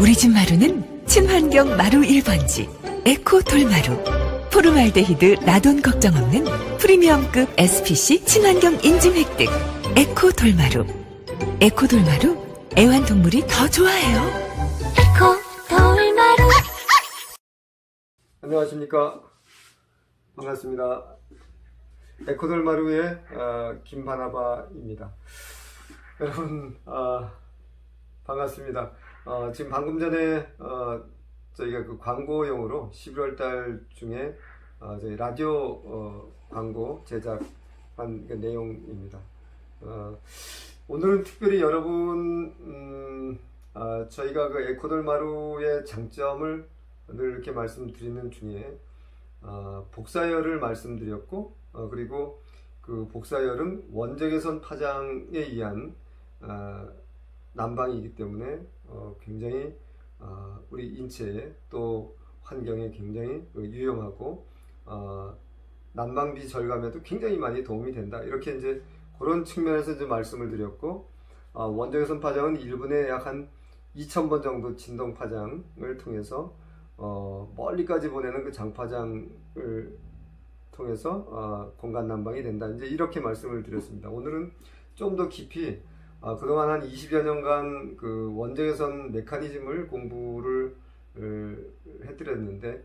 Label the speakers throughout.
Speaker 1: 우리 집 마루는 친환경 마루 1번지 에코 돌마루. 포르말데히드 라돈 걱정 없는 프리미엄급 SPC 친환경 인증 획득 에코 돌마루. 에코 돌마루, 애완동물이 더 좋아해요. 에코 돌마루.
Speaker 2: 안녕하십니까. 반갑습니다. 에코돌마루의 김바나바입니다. 여러분 반갑습니다. 지금 방금 전에 저희가 그 광고용으로 11월 달 중에 저희 라디오 광고 제작한 그 내용입니다. 오늘은 특별히 여러분 저희가 그 에코돌마루의 장점을 늘 이렇게 말씀드리는 중에 복사열을 말씀드렸고 그리고 그 복사열은 원적외선 파장에 의한 난방이기 때문에 굉장히 우리 인체에 또 환경에 굉장히 유용하고 난방비 절감에도 굉장히 많이 도움이 된다. 이렇게 이제 그런 측면에서 이제 말씀을 드렸고 원적외선 파장은 1분에 약 한 2000번 정도 진동 파장을 통해서 멀리까지 보내는 그 장파장을 통해서 공간 난방이 된다. 이제 이렇게 말씀을 드렸습니다. 오늘은 좀 더 깊이 그동안 한 20여 년간 그 원적외선 메커니즘을 공부를 해드렸는데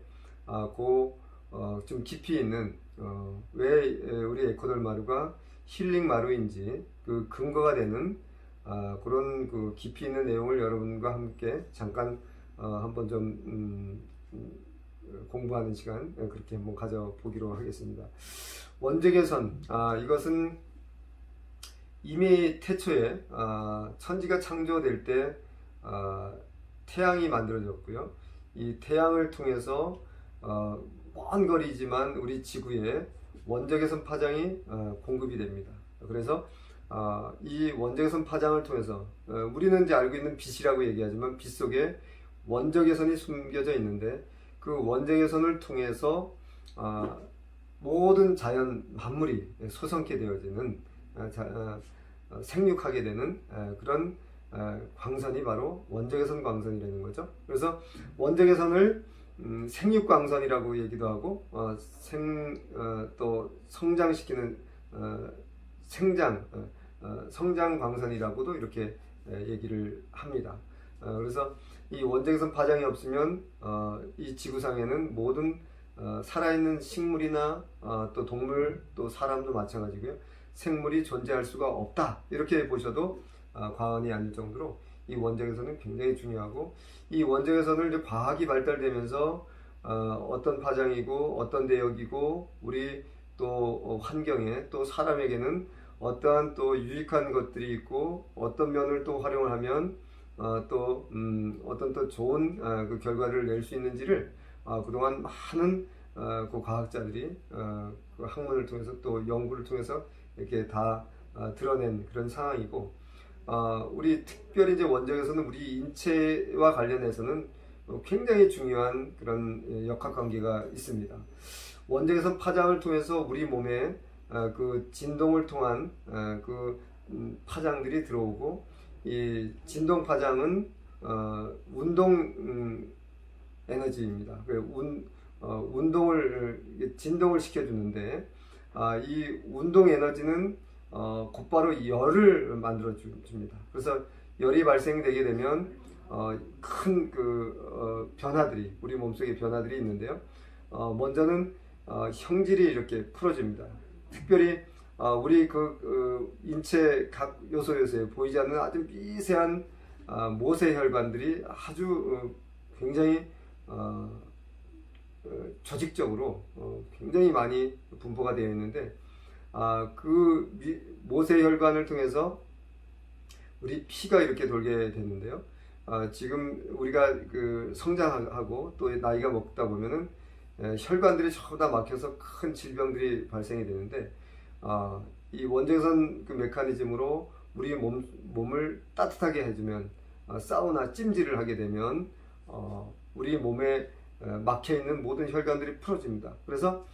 Speaker 2: 좀 깊이 있는 왜 우리 에코돌마루가 힐링 마루인지 그 근거가 되는 그런 그 깊이 있는 내용을 여러분과 함께 잠깐 한번 좀 공부하는 시간 그렇게 한번 가져보기로 하겠습니다. 원적외선 이것은 이미 태초에 천지가 창조될 때 태양이 만들어졌고요. 이 태양을 통해서 먼 거리지만 우리 지구에 원적외선 파장이 공급이 됩니다. 그래서 이 원적외선 파장을 통해서 우리는 이제 알고 있는 빛이라고 얘기하지만 빛 속에 원적외선이 숨겨져 있는데 그 원적외선을 통해서 모든 자연 만물이 소성케 되어지는 생육하게 되는 그런 광선이 바로 원적외선 광선이라는 거죠. 그래서 원적외선을 생육광선이라고 얘기도 하고 또 성장시키는 성장광선이라고도 이렇게 얘기를 합니다. 그래서 이 원적외선 파장이 없으면 이 지구상에는 모든 살아있는 식물이나 또 동물 또 사람도 마찬가지고요. 생물이 존재할 수가 없다. 이렇게 보셔도 과언이 아닐 정도로 이 원적외선은 굉장히 중요하고 이 원적외선을 이제 과학이 발달되면서 어떤 파장이고 어떤 대역이고 우리 또 환경에 또 사람에게는 어떠한 또 유익한 것들이 있고 어떤 면을 또 활용을 하면 또 어떤 또 좋은 그 결과를 낼 수 있는지를 그동안 많은 그 과학자들이 그 학문을 통해서 또 연구를 통해서 이렇게 다 드러낸 그런 상황이고 우리 특별히 이제 원적외선은 우리 인체와 관련해서는 굉장히 중요한 그런 역학관계가 있습니다. 원적외선 파장을 통해서 우리 몸에 그 진동을 통한 그 파장들이 들어오고 이 진동 파장은 운동 에너지입니다. 운동을 진동을 시켜주는데 이 운동 에너지는 곧바로 열을 만들어 줍니다. 그래서 열이 발생되게 되면 큰 그 변화들이 우리 몸속에 변화들이 있는데요. 먼저는 형질이 이렇게 풀어집니다. 특별히 우리 그 인체 각 요소에 보이지 않는 아주 미세한 모세혈관들이 아주 굉장히 조직적으로 굉장히 많이 분포가 되어 있는데 그 모세혈관을 통해서 우리 피가 이렇게 돌게 되는데요. 지금 우리가 그 성장하고 또 나이가 먹다 보면은 혈관들이 전부 다 막혀서 큰 질병들이 발생이 되는데 이 원적외선 그 메커니즘으로 우리 몸을 따뜻하게 해주면 사우나 찜질을 하게 되면 우리 몸에 막혀있는 모든 혈관들이 풀어집니다. 그래서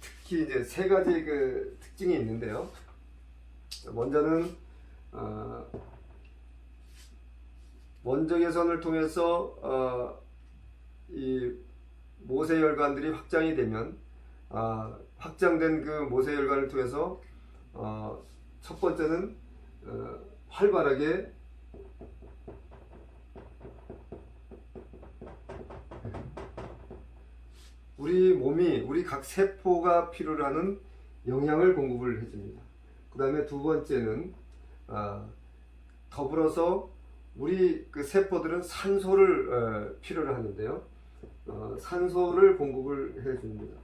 Speaker 2: 특히 이제 세 가지 그 특징이 있는데요. 먼저는 원적외선을 통해서 이 모세혈관들이 확장이 되면 확장된 그 모세혈관을 통해서 첫 번째는 활발하게 우리 각 세포가 필요로 하는 영양을 공급을 해줍니다. 그 다음에 두 번째는 더불어서 우리 그 세포들은 산소를 필요로 하는데요. 산소를 공급을 해줍니다.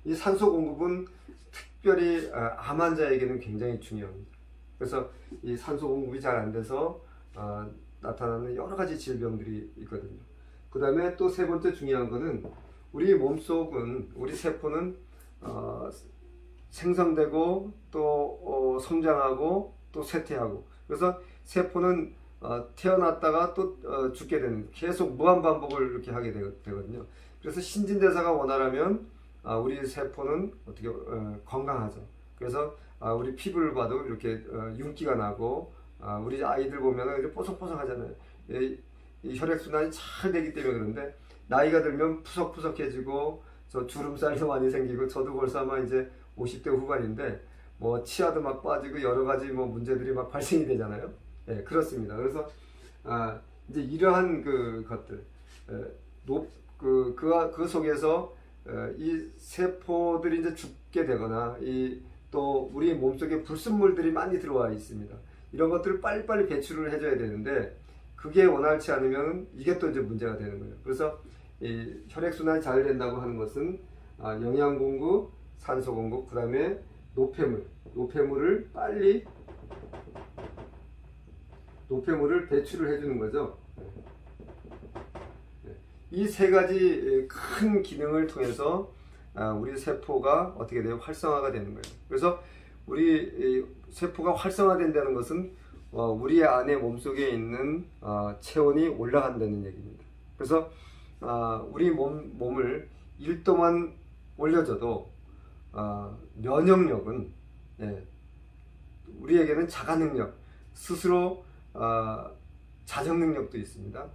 Speaker 2: 이 산소 공급은 특별히 암 환자에게는 굉장히 중요합니다. 그래서 이 산소 공급이 잘 안 돼서 나타나는 여러 가지 질병들이 있거든요. 그 다음에 또 세 번째 중요한 거는 우리 몸속은, 우리 세포는 생성되고 또 성장하고 또 쇠퇴하고, 그래서 세포는 태어났다가 또 죽게 되는, 계속 무한반복을 이렇게 하게 되거든요. 그래서 신진대사가 원활하면 우리 세포는 어떻게 건강하죠. 그래서 우리 피부를 봐도 이렇게 윤기가 나고, 우리 아이들 보면은 이렇게 뽀석뽀석하잖아요. 이 혈액순환이 잘 되기 때문에. 그런데 나이가 들면 푸석푸석해지고 저 주름살도 많이 생기고, 저도 벌써 아마 이제 50대 후반인데 뭐 치아도 막 빠지고 여러 가지 뭐 문제들이 막 발생이 되잖아요. 예, 그렇습니다. 그래서 이제 이러한 그 것들, 그 속에서 이 세포들이 이제 죽게 되거나 또 우리 몸속에 불순물들이 많이 들어와 있습니다. 이런 것들을 빨리빨리 배출을 해줘야 되는데, 그게 원활치 않으면 이게 또 이제 문제가 되는 거예요. 그래서 이 혈액순환이 잘 된다고 하는 것은 영양 공급, 산소 공급, 그 다음에 노폐물을 빨리 배출을 해주는 거죠. 이 세 가지 큰 기능을 통해서 우리 세포가 어떻게 돼요? 활성화가 되는 거예요. 그래서 우리 세포가 활성화된다는 것은 우리 안에 몸속에 있는 체온이 올라간다는 얘기입니다. 그래서 우리 몸을 1도만 올려줘도 면역력은, 우리에게는 자가 능력, 스스로 자정 능력도 있습니다.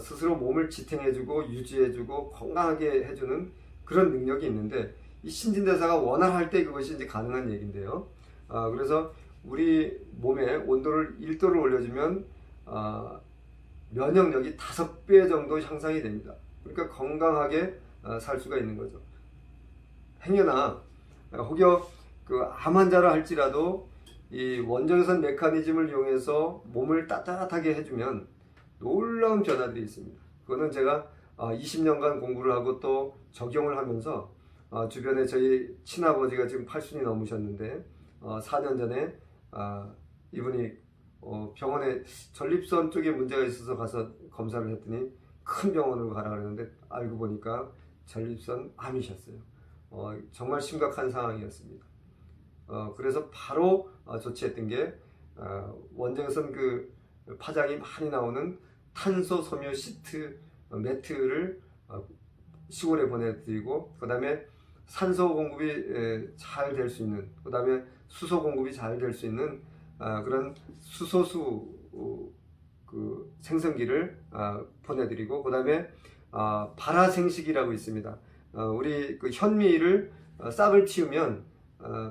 Speaker 2: 스스로 몸을 지탱해주고 유지해주고 건강하게 해주는 그런 능력이 있는데, 이 신진대사가 원활할 때 그것이 이제 가능한 얘기인데요. 그래서 우리 몸의 온도를 1도를 올려주면 면역력이 5배 정도 향상이 됩니다. 그러니까 건강하게 살 수가 있는 거죠. 행여나 혹여 그 암 환자라 할지라도 이 원적외선 메커니즘을 이용해서 몸을 따뜻하게 해주면 놀라운 변화들이 있습니다. 그거는 제가 20년간 공부를 하고 또 적용을 하면서 주변에 저희 친아버지가 지금 80이 넘으셨는데 4년 전에 이분이 병원에 전립선 쪽에 문제가 있어서 가서 검사를 했더니 큰 병원으로 가라 그랬는데 알고 보니까 전립선 암이셨어요. 정말 심각한 상황이었습니다. 그래서 바로 조치했던 게 원적외선 그 파장이 많이 나오는 탄소 섬유 시트 매트를 시골에 보내드리고, 그 다음에 산소 공급이 잘 될 수 있는, 그 다음에 수소 공급이 잘 될 수 있는 그런 수소수 그 생성기를 보내드리고, 그 다음에 발화생식이라고 있습니다. 우리 그 현미를 싹을 틔우면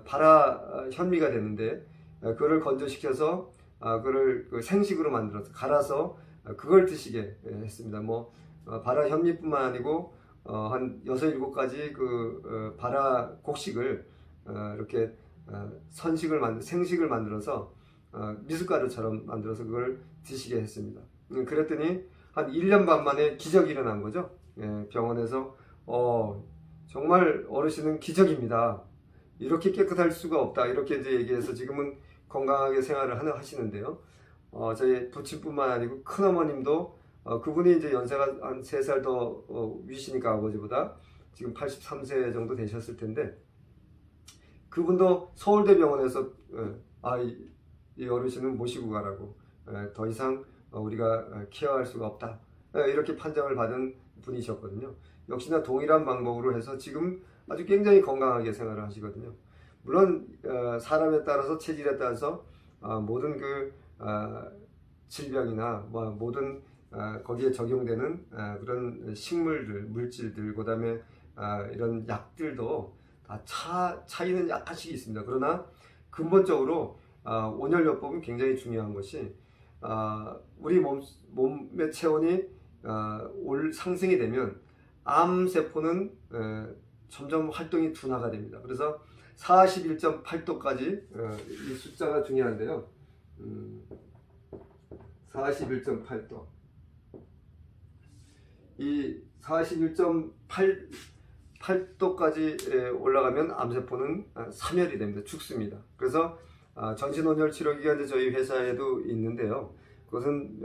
Speaker 2: 발화현미가 되는데, 그거를 건조시켜서 그걸 그 생식으로 만들어서 갈아서 그걸 드시게 했습니다. 뭐 발화현미뿐만 아니고 한 6-7가지 그 발화 곡식을 이렇게 생식을 만들어서 미숫가루처럼 만들어서 그걸 드시게 했습니다. 그랬더니 한 1년 반 만에 기적이 일어난 거죠. 병원에서 정말 어르신은 기적입니다. 이렇게 깨끗할 수가 없다. 이렇게 이제 얘기해서 지금은 건강하게 생활을 하시는데요. 저희 부친뿐만 아니고 큰어머님도 그분이 이제 연세가 한 3살 더 위시니까 아버지보다 지금 83세 정도 되셨을 텐데, 그분도 서울대병원에서 이 어르신은 모시고 가라고, 더 이상 우리가 케어할 수가 없다, 이렇게 판정을 받은 분이셨거든요. 역시나 동일한 방법으로 해서 지금 아주 굉장히 건강하게 생활을 하시거든요. 물론 사람에 따라서 체질에 따라서 모든 그 질병이나 뭐 모든 거기에 적용되는 그런 식물들, 물질들, 그다음에 이런 약들도 다 차이는 약간씩 있습니다. 그러나 근본적으로 온열요법은 굉장히 중요한 것이 우리 몸의 체온이 상승이 되면 암세포는 점점 활동이 둔화가 됩니다. 그래서 41.8도까지 이 숫자가 중요한데요. 41.8도. 이 41.8도까지 올라가면 암세포는 사멸이 됩니다. 죽습니다. 그래서 전신온열 치료기가 이제 저희 회사에도 있는데요. 그것은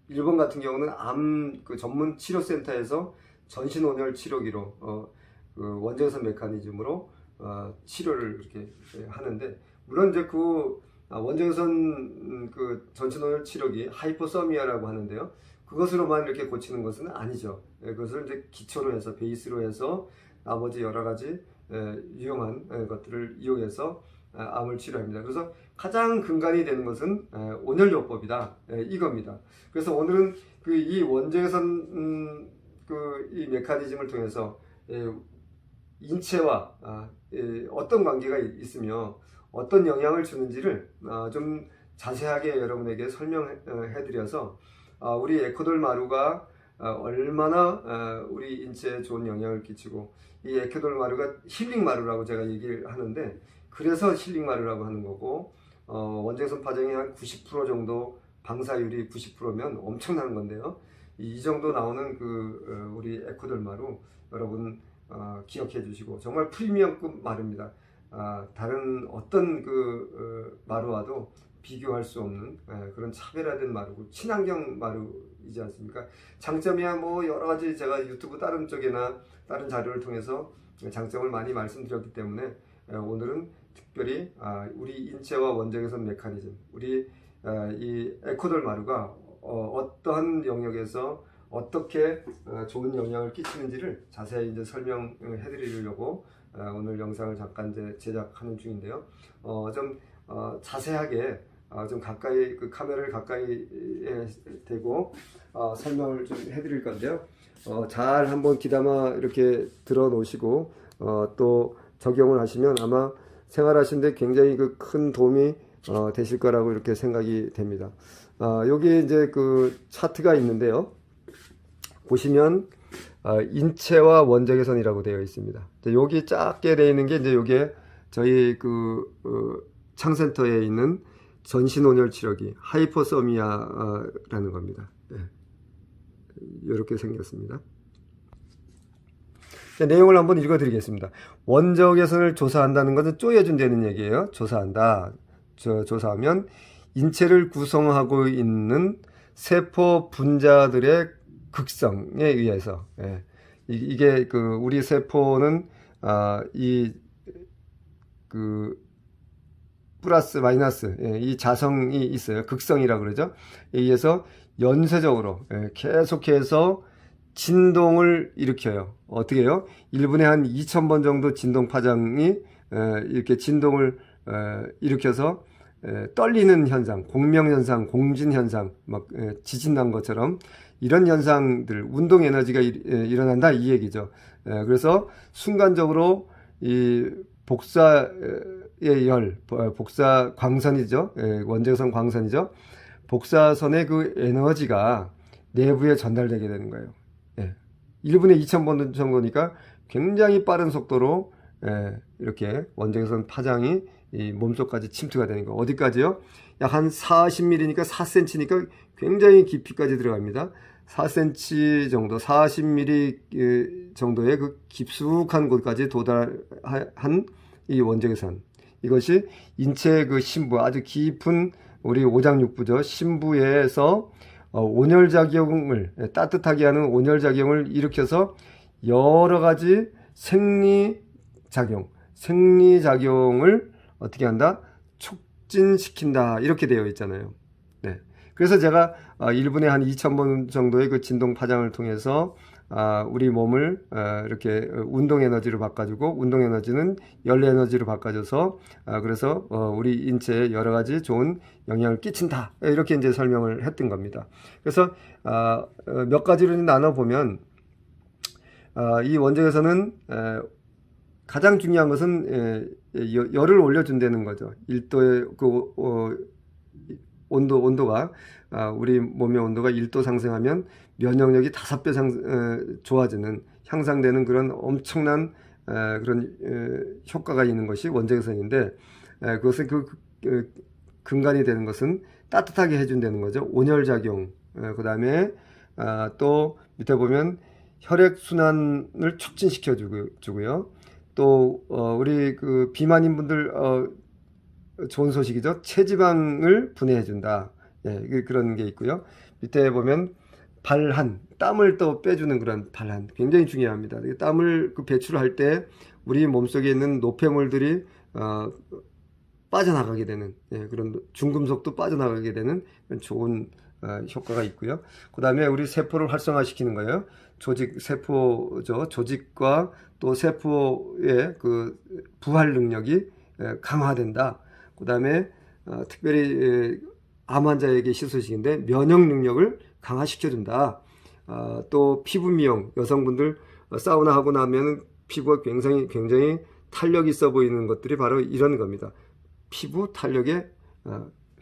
Speaker 2: 일본 같은 경우는 암 그 전문 치료센터에서 전신온열 치료기로 그 원자선 메커니즘으로 치료를 이렇게 하는데, 물론 이제 그 원자선 그 전신온열 치료기 하이포서미아라고 하는데요. 그것으로만 이렇게 고치는 것은 아니죠. 그것을 이제 기초로 해서 베이스로 해서 나머지 여러 가지 유용한 것들을 이용해서 암을 치료합니다. 그래서 가장 근간이 되는 것은 온열요법이다, 이겁니다. 그래서 오늘은 이 원자선 이 메커니즘을 통해서 인체와 어떤 관계가 있으며 어떤 영향을 주는지를 좀 자세하게 여러분에게 설명해 드려서 우리 에코돌 마루가 얼마나 우리 인체에 좋은 영향을 끼치고, 이 에코돌 마루가 힐링 마루라고 제가 얘기를 하는데, 그래서 힐링 마루라고 하는 거고, 원자선 파장이 한 90% 정도, 방사율이 90%면 엄청난 건데요. 이 정도 나오는 우리 에코돌 마루 여러분 기억해 주시고, 정말 프리미엄급 마루입니다. 다른 어떤 마루와도 비교할 수 없는 그런 차별화된 마루고 친환경 마루이지 않습니까? 장점이야 뭐 여러 가지, 제가 유튜브 다른 쪽이나 다른 자료를 통해서 장점을 많이 말씀드렸기 때문에 오늘은 특별히 우리 인체와 원자선 메커니즘, 우리 이 에코돌 마루가 어떠한 영역에서 어떻게 좋은 영향을 끼치는지를 자세히 이제 설명해 드리려고 오늘 영상을 잠깐 이제 제작하는 중인데요. 좀 자세하게 좀 가까이 카메라를 가까이에 대고 설명을 좀 해드릴 건데요. 잘 한번 귀담아 이렇게 들어 놓으시고 또 적용을 하시면 아마 생활하시는데 굉장히 큰 도움이 되실 거라고 이렇게 생각이 됩니다. 여기 이제 차트가 있는데요. 보시면 인체와 원자개선이라고 되어 있습니다. 여기 작게 되어 있는 게 이제 요게 저희 창센터에 있는 전신온열 치료기 하이포서미아라는 겁니다. 이렇게 생겼습니다. 내용을 한번 읽어 드리겠습니다. 원자개선을 조사한다는 것은 쪼여준다는 얘기예요. 조사한다. 조사하면 인체를 구성하고 있는 세포 분자들의 극성에 의해서, 이게 우리 세포는 플러스 마이너스 이 자성이 있어요. 극성이라고 그러죠. 에 의해서 연쇄적으로 계속해서 진동을 일으켜요. 어떻게 해요? 1분에 한 2000번 정도 진동 파장이 이렇게 진동을 일으켜서 떨리는 현상, 공명현상, 공진현상, 막 지진 난 것처럼 이런 현상들, 운동 에너지가 일어난다 이 얘기죠. 그래서 순간적으로 이 복사의 열, 복사 광선이죠. 원자선 광선이죠. 복사선의 에너지가 내부에 전달되게 되는 거예요. 1분에 2000번 정도니까 굉장히 빠른 속도로 이렇게 원자선 파장이 이 몸속까지 침투가 되는 거예요. 어디까지요? 약 한 40mm니까 4cm니까 굉장히 깊이까지 들어갑니다. 4cm 정도, 40mm 정도의 깊숙한 곳까지 도달한 이 원자개선. 이것이 인체의 심부, 아주 깊은 우리 오장육부죠. 심부에서 온열작용을, 따뜻하게 하는 온열작용을 일으켜서 여러 가지 생리작용을 어떻게 한다? 촉진시킨다. 이렇게 되어 있잖아요. 그래서 제가 1분에 한 2,000번 정도의 그 진동 파장을 통해서 우리 몸을 이렇게 운동 에너지로 바꿔주고, 운동 에너지는 열 에너지로 바꿔줘서 그래서 우리 인체에 여러 가지 좋은 영향을 끼친다, 이렇게 이제 설명을 했던 겁니다. 그래서 몇 가지로 나눠 보면 이 원적에서는 가장 중요한 것은 열을 올려준다는 거죠. 1도의 그 온도가 우리 몸의 온도가 1도 상승하면 면역력이 5배 좋아지는, 향상되는 그런 엄청난 그런 효과가 있는 것이 원적외선인데, 그것은 그 근간이 되는 것은 따뜻하게 해준다는 거죠. 온열작용. 그 다음에 또 밑에 보면 혈액순환을 촉진시켜 주고요. 또 우리 그 비만인 분들 좋은 소식이죠. 체지방을 분해해 준다. 그런 게 있고요. 밑에 보면 발한, 땀을 또 빼주는 그런 발한, 굉장히 중요합니다. 땀을 배출할 때 우리 몸속에 있는 노폐물들이 빠져나가게 되는, 그런 중금속도 빠져나가게 되는 좋은 효과가 있고요. 그 다음에 우리 세포를 활성화시키는 거예요. 세포죠. 조직과 또 세포의 그 부활 능력이 강화된다. 그 다음에 특별히 암 환자에게 시소식인데 면역 능력을 강화시켜준다. 또 피부 미용, 여성분들 사우나 하고 나면 피부가 굉장히 탄력 있어 보이는 것들이 바로 이런 겁니다. 피부 탄력에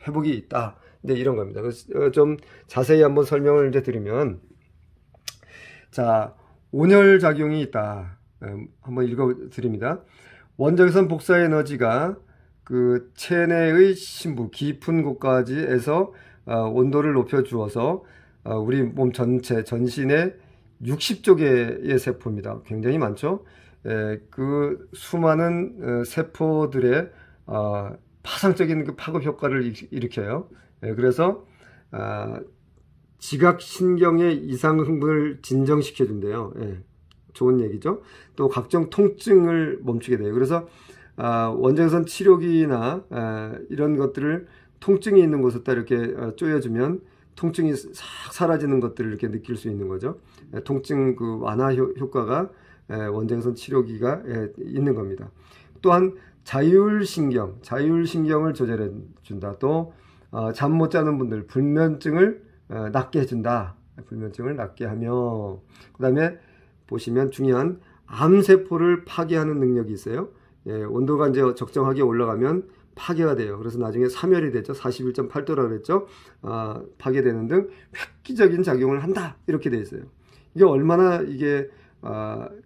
Speaker 2: 회복이 있다. 네, 이런 겁니다. 그래서 좀 자세히 한번 설명을 이제 드리면, 자, 온열작용이 있다. 한번 읽어 드립니다. 원적외선 복사 에너지가 그 체내의 심부 깊은 곳까지에서 온도를 높여 주어서 우리 몸 전신의 60조 개의 세포입니다. 굉장히 많죠. 그 수많은 세포들의 파상적인 그 파급 효과를 일으켜요. 그래서 지각신경의 이상 흥분을 진정시켜 준대요. 좋은 얘기죠. 또 각종 통증을 멈추게 돼요. 그래서 원적외선 치료기나 이런 것들을 통증이 있는 곳에다 이렇게 쪼여주면 통증이 싹 사라지는 것들을 이렇게 느낄 수 있는 거죠. 통증 그 완화 효과가 원적외선 치료기가 있는 겁니다. 또한 자율신경을 조절해 준다. 또 잠 못 자는 분들 불면증을 낫게 해준다. 불면증을 낫게 하며, 그 다음에 보시면 중요한 암세포를 파괴하는 능력이 있어요. 온도가 이제 적정하게 올라가면 파괴가 돼요. 그래서 나중에 사멸이 되죠. 41.8도라고 그랬죠. 파괴되는 등 획기적인 작용을 한다. 이렇게 돼 있어요. 이게 얼마나 이게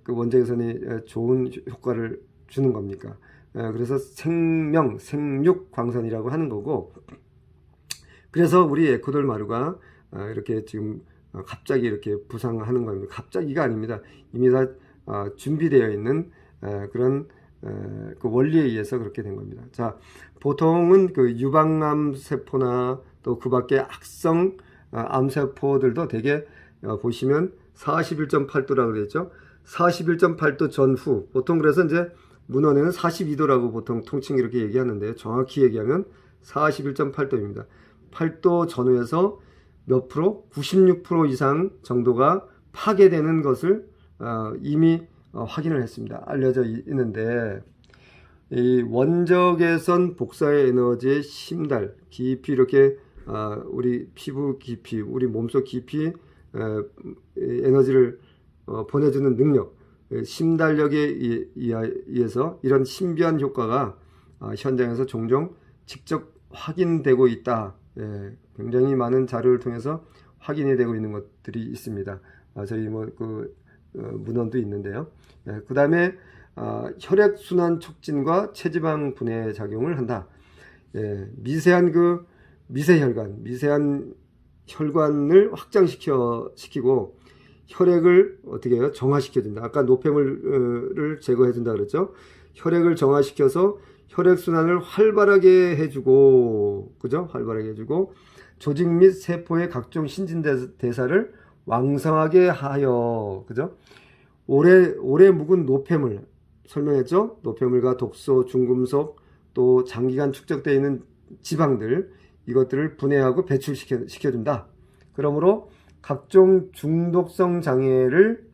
Speaker 2: 그 원적외선이 좋은 효과를 주는 겁니까? 그래서 생육 광선이라고 하는 거고, 그래서 우리 에코돌마루가 이렇게 지금 갑자기 이렇게 부상하는 겁니다. 갑자기가 아닙니다. 이미 다 준비되어 있는 그런 그 원리에 의해서 그렇게 된 겁니다. 자, 보통은 그 유방암 세포나 또 그 밖에 악성 암세포들도 되게 보시면 41.8도라고 그랬죠. 41.8도 전후, 보통 그래서 이제 문헌에는 42도라고 보통 통칭 이렇게 얘기하는데요. 정확히 얘기하면 41.8도입니다. 8도 전후에서 몇 프로? 96% 이상 정도가 파괴되는 것을 이미 확인을 했습니다. 알려져 있는데, 이 원적외선 복사의 에너지의 심달, 깊이 이렇게 우리 피부 깊이, 우리 몸속 깊이 에너지를 보내주는 능력, 심달력에 의해서 이런 신비한 효과가 현장에서 종종 직접 확인되고 있다. 굉장히 많은 자료를 통해서 확인이 되고 있는 것들이 있습니다. 저희 문헌도 있는데요. 그 다음에 혈액순환 촉진과 체지방 분해 작용을 한다. 미세혈관, 미세한 혈관을 확장시키고 혈액을 어떻게 해요? 정화시켜준다. 아까 노폐물을 제거해준다 그랬죠? 혈액을 정화시켜서 혈액순환을 활발하게 해주고, 그죠? 활발하게 해주고, 조직 및 세포의 각종 신진대사를 왕성하게 하여, 그죠? 오래 묵은 노폐물, 설명했죠? 노폐물과 독소, 중금속, 또 장기간 축적되어 있는 지방들, 이것들을 분해하고 배출시켜준다. 그러므로 각종 중독성 장애를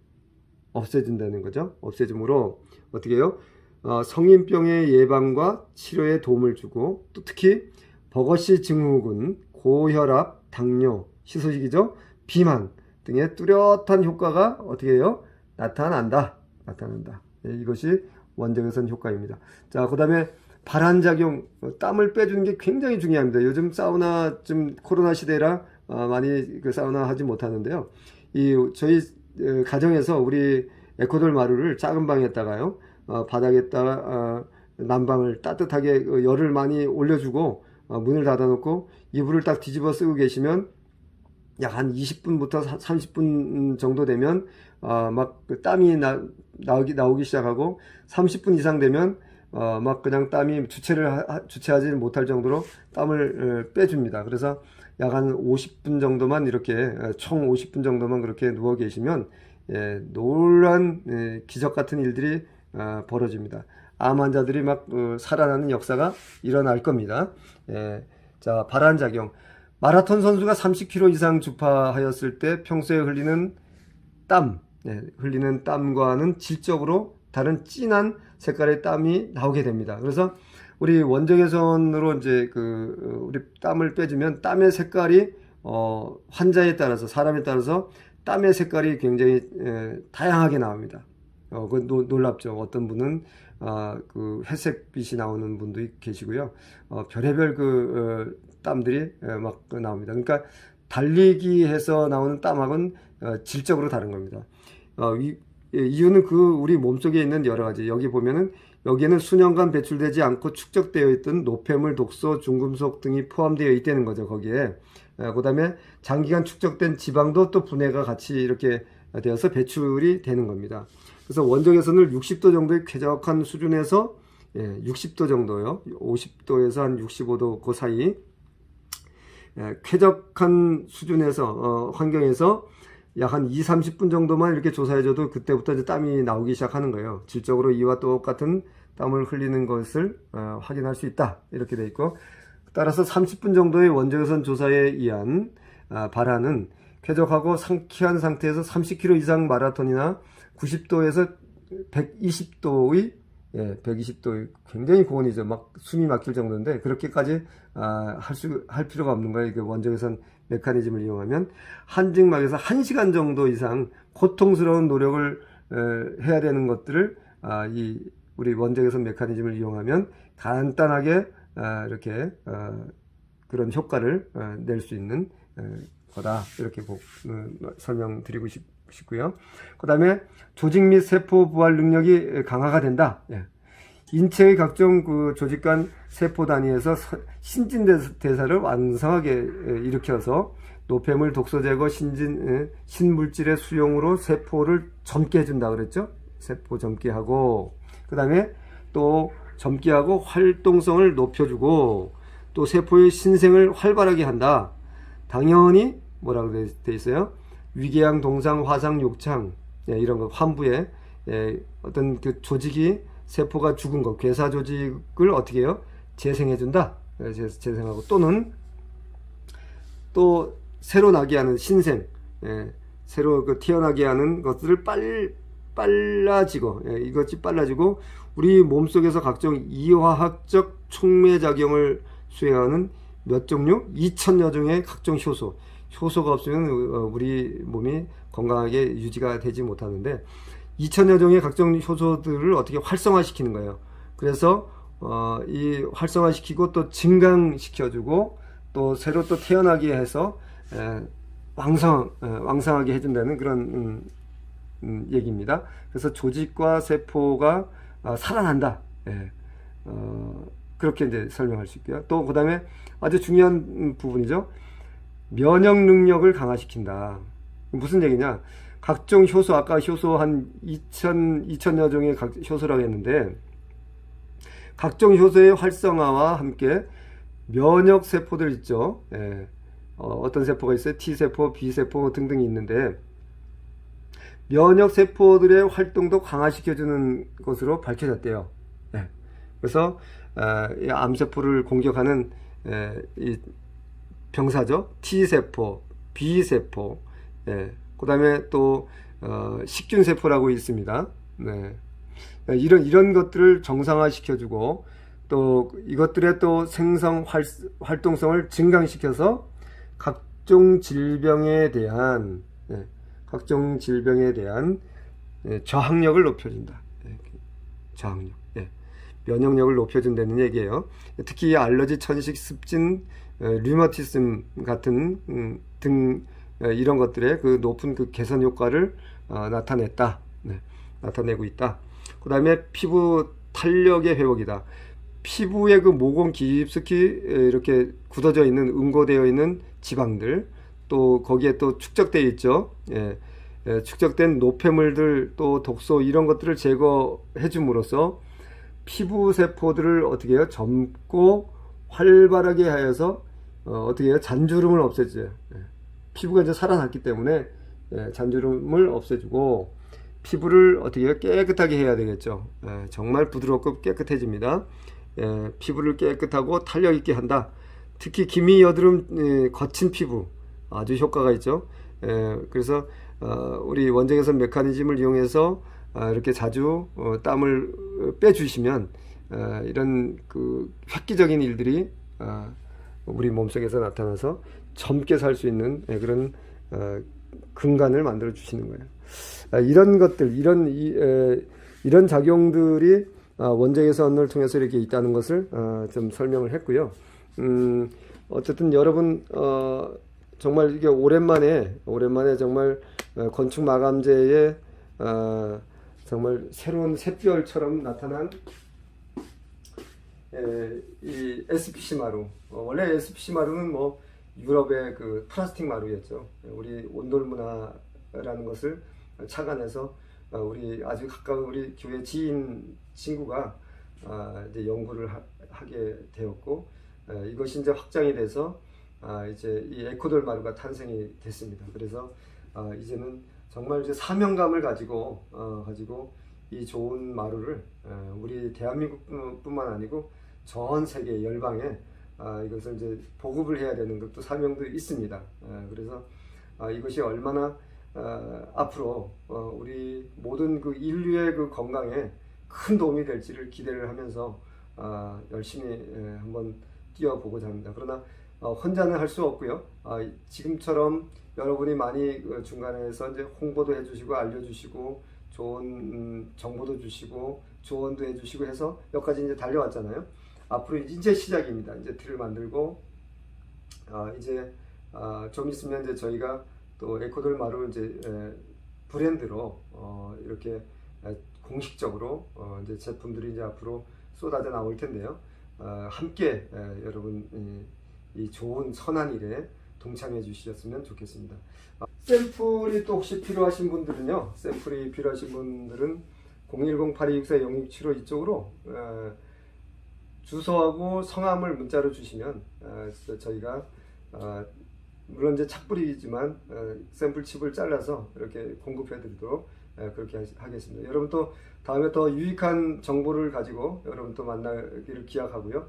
Speaker 2: 없애준다는 거죠. 없애줌으로 어떻게 해요? 성인병의 예방과 치료에 도움을 주고, 또 특히 버거시 증후군, 고혈압, 당뇨, 희소식이죠, 비만 등의 뚜렷한 효과가 어떻게 해요? 나타난다. 예, 이것이 원적외선 효과입니다. 자, 그 다음에 발한작용, 땀을 빼주는 게 굉장히 중요합니다. 요즘 사우나, 좀 코로나 시대라 많이 그 사우나 하지 못하는데요. 저희 가정에서 우리 에코돌 마루를 작은 방에다가요, 바닥에다가 난방을 따뜻하게 열을 많이 올려주고, 문을 닫아놓고 이불을 딱 뒤집어 쓰고 계시면 약 한 20분부터 30분 정도 되면 막 땀이 나오기 시작하고, 30분 이상 되면 막 그냥 땀이 주체하지 못할 정도로 땀을 빼줍니다. 그래서 약 한 50분 정도만 이렇게, 총 50분 정도만 그렇게 누워 계시면 놀란 기적 같은 일들이 벌어집니다. 암 환자들이 막 살아나는 역사가 일어날 겁니다. 자, 발한작용. 마라톤 선수가 30km 이상 주파하였을 때 평소에 흘리는 땀과는 질적으로 다른 진한 색깔의 땀이 나오게 됩니다. 그래서 우리 원적외선으로 이제 우리 땀을 빼주면 땀의 색깔이 환자에 따라서, 사람에 따라서 땀의 색깔이 굉장히 다양하게 나옵니다. 놀랍죠. 어떤 분은 그 회색빛이 나오는 분도 계시고요. 별의별 땀들이 막 나옵니다. 그러니까 달리기해서 나오는 땀하고는 질적으로 다른 겁니다. 이유는 우리 몸속에 있는 여러 가지, 여기 보면은 여기에는 수년간 배출되지 않고 축적되어 있던 노폐물, 독소, 중금속 등이 포함되어 있다는 거죠, 거기에. 그 다음에 장기간 축적된 지방도 또 분해가 같이 이렇게 되어서 배출이 되는 겁니다. 그래서 원적외선을 60도 정도의 쾌적한 수준에서, 60도 정도요, 50도에서 한 65도 그 사이 쾌적한 수준에서, 환경에서 약 한 2-30분 정도만 이렇게 조사해줘도 그때부터 이제 땀이 나오기 시작하는 거예요. 질적으로 이와 똑같은 땀을 흘리는 것을 확인할 수 있다, 이렇게 돼 있고, 따라서 30분 정도의 원적외선 조사에 의한 발한은 쾌적하고 상쾌한 상태에서 30km 이상 마라톤이나 90도에서 120도의 120도 굉장히 고온이죠. 막 숨이 막힐 정도인데, 그렇게까지 할 필요가 없는 거예요. 원적외선 메커니즘을 이용하면 한증막에서 1시간 정도 이상 고통스러운 노력을 해야 되는 것들을 우리 원적외선 메커니즘을 이용하면 간단하게 이렇게 그런 효과를 낼 수 있는 거다, 이렇게 설명드리고 싶고요. 그 다음에 조직 및 세포 부활 능력이 강화가 된다. 인체의 각종 조직 간 세포 단위에서 신진대사를 왕성하게 일으켜서 노폐물, 독소 제거, 신물질의 수용으로 세포를 젊게 해준다 그랬죠. 세포 젊게 하고, 그 다음에 또 젊게 하고 활동성을 높여주고, 또 세포의 신생을 활발하게 한다. 당연히 뭐라고 돼 있어요? 위궤양, 동상, 화상, 욕창, 이런 거, 환부에 어떤 조직이, 세포가 죽은 것, 괴사 조직을 어떻게 해요? 재생해준다. 재생하고, 또는 또 새로 나게 하는 신생, 새로 태어나게 하는 것들을 빨라지고, 이것이 빨라지고, 우리 몸속에서 각종 이화학적 촉매작용을 수행하는 몇 종류? 2000여 종의 각종 효소가 없으면 우리 몸이 건강하게 유지가 되지 못하는데, 2000여 종의 각종 효소들을 어떻게 활성화시키는 거예요. 그래서 이 활성화시키고 또 증강시켜주고, 또 새로 또 태어나게 해서 왕성하게 해준다는 그런 얘기입니다. 그래서 조직과 세포가 살아난다. 그렇게 이제 설명할 수 있고요. 또 그 다음에 아주 중요한 부분이죠. 면역 능력을 강화시킨다. 무슨 얘기냐? 각종 효소, 아까 효소 한 2000여 종의 효소라고 했는데, 각종 효소의 활성화와 함께 면역 세포들 있죠. 어떤 세포가 있어요? T세포, B세포 등등이 있는데, 면역 세포들의 활동도 강화시켜주는 것으로 밝혀졌대요. 그래서 암세포를 공격하는 이 병사죠. T세포, B세포, 예, 그 다음에 또 식균세포라고 있습니다. 네. 이런 것들을 정상화시켜주고 또 이것들의 또 생성 활동성을 증강시켜서 각종 질병에 대한 저항력을 높여준다. 저항력, 면역력을 높여준다는 얘기예요. 특히 알러지, 천식, 습진, 류마티즘 같은 등 이런 것들의 그 높은 그 개선 효과를 나타내고 있다. 그 다음에 피부 탄력의 회복이다. 피부의 그 모공 깊숙이 이렇게 굳어져 있는, 응고되어 있는 지방들, 또 거기에 또 축적되어 있죠. 축적된 노폐물들, 또 독소, 이런 것들을 제거해 줌으로써 피부 세포들을 어떻게 해요? 젊고 활발하게 하여서 어떻게 해요? 잔주름을 없애줘요. 피부가 이제 살아났기 때문에 잔주름을 없애주고 피부를 어떻게 해요? 깨끗하게 해야 되겠죠. 정말 부드럽고 깨끗해집니다. 피부를 깨끗하고 탄력 있게 한다. 특히 기미, 여드름, 거친 피부 아주 효과가 있죠. 그래서 우리 원적외선 메커니즘을 이용해서 이렇게 자주 땀을 빼주시면 이런 그 획기적인 일들이 우리 몸속에서 나타나서 젊게 살 수 있는 그런 근간을 만들어 주시는 거예요. 이런 것들, 이런 작용들이 원적외선을 통해서 이렇게 있다는 것을 좀 설명을 했고요. 어쨌든 여러분 정말 이게 오랜만에 정말 건축 마감재에 정말 새로운 샛별처럼 나타난 이 SPC 마루. 원래 SPC 마루는 뭐 유럽의 그 플라스틱 마루였죠. 우리 온돌 문화라는 것을 착안해서 우리 아주 가까운 우리 교회 지인 친구가 이제 연구를 하게 되었고, 이것이 이제 확장이 돼서 이제 이 에코돌 마루가 탄생이 됐습니다. 그래서 이제는 정말 이제 사명감을 가지고 이 좋은 마루를 우리 대한민국뿐만 아니고 전 세계 열방에 이것을 이제 보급을 해야 되는 것도 사명도 있습니다. 그래서 이것이 얼마나 앞으로 우리 모든 그 인류의 그 건강에 큰 도움이 될지를 기대를 하면서 열심히 한번 뛰어보고자 합니다. 그러나 혼자는 할 수 없고요. 지금처럼 여러분이 많이 중간에서 이제 홍보도 해주시고 알려주시고 좋은 정보도 주시고 조언도 해주시고 해서 여기까지 이제 달려왔잖아요. 앞으로 이제 시작입니다. 이제 틀을 만들고 이제 좀 있으면 이제 저희가 또 에코돌 마루 이제 브랜드로 이렇게 공식적으로 이제 제품들이 이제 앞으로 쏟아져 나올 텐데요. 함께 여러분 이 좋은 선한 일에 동참해 주셨으면 좋겠습니다. 샘플이 또 혹시 필요하신 분들은요. 샘플이 필요하신 분들은 010-8264-0675 이쪽으로 주소하고 성함을 문자로 주시면 저희가 물론 이제 착불이지만 샘플 칩을 잘라서 이렇게 공급해 드리도록 그렇게 하겠습니다. 여러분 또 다음에 더 유익한 정보를 가지고 여러분 또 만나기를 기약하고요.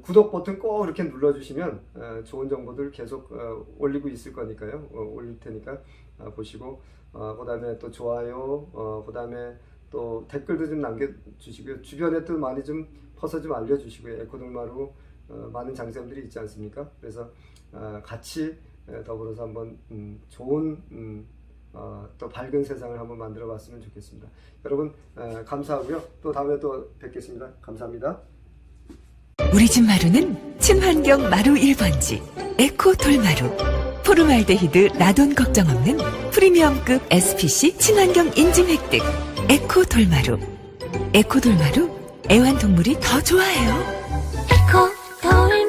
Speaker 2: 구독 버튼 꼭 이렇게 눌러주시면 좋은 정보들 계속 올리고 있을 거니까요. 올릴 테니까 보시고 그 다음에 또 좋아요, 그 다음에 또 댓글도 좀 남겨주시고요. 주변에 또 많이 좀 퍼서 좀 알려주시고요. 에코돌마루 많은 장점들이 있지 않습니까? 그래서 같이 더불어서 한번 좋은 또 밝은 세상을 한번 만들어 봤으면 좋겠습니다. 여러분 감사하고요. 또 다음에 또 뵙겠습니다. 감사합니다.
Speaker 1: 우리 집 마루는 친환경 마루 1번지 에코 돌마루. 포르말데히드, 라돈 걱정 없는 프리미엄급 SPC 친환경 인증 획득 에코 돌마루. 에코 돌마루, 애완동물이 더 좋아해요.
Speaker 3: 에코 돌